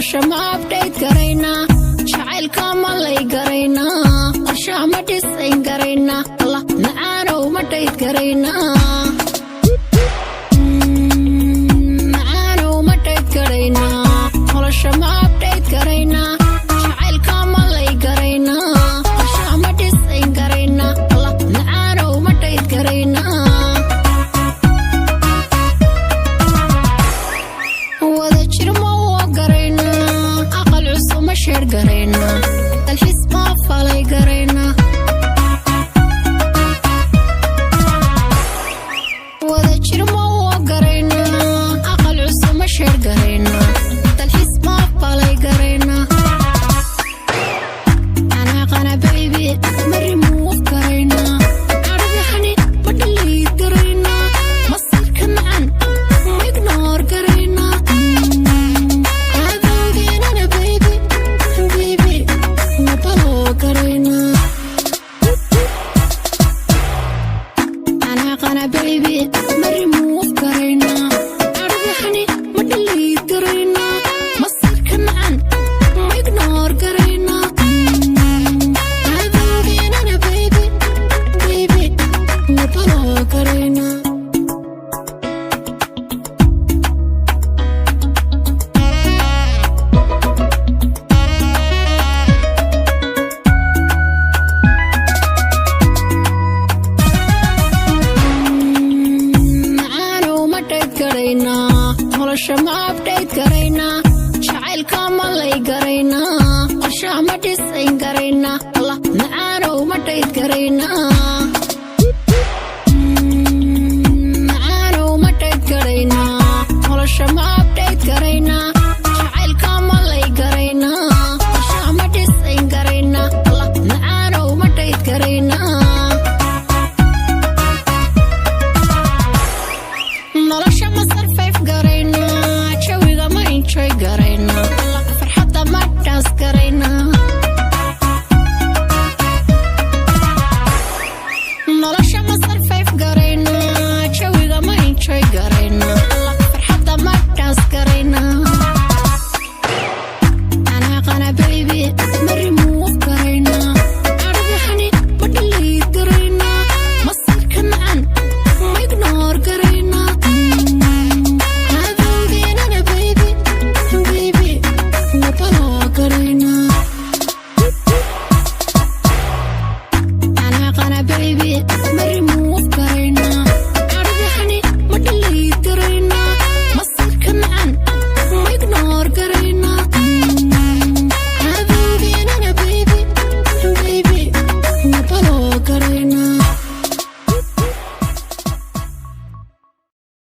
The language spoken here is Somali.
nolosha ma update garayna jacaylka ma lay garayna qorshaha ma dhisayn garayna allah macaanow ma dhayd garayna macaanow ma dhayd garayna nolosha ma update garayna jacaylka ma lay garayna qorshaha ma dhisayn garayna allah macaanow ma dhayd garayna wada jir ma waa garayna aqal cusub ma sheer garayna dalxiis ma falay garayna wada jir ma waa garayna aqal cusub ma sheer garayna dalxiis ma falay garayna anaqana baby mari muu garayna aragahani ma dhaliid garayna masirka macan ma ignore garayna adoogeynana baby ma baloo garayna anaqana baby mari muu garayna aragahani ma dhaliid garayna masirka macan ma ignore garayna adoogeynana baby ma baloo garayna macaanow ma dhayd garayna nolosha ma update garayna jacaylka ma lay garayna qorshaha ma dhisayn garayna allah macaanow ma dhayd garayna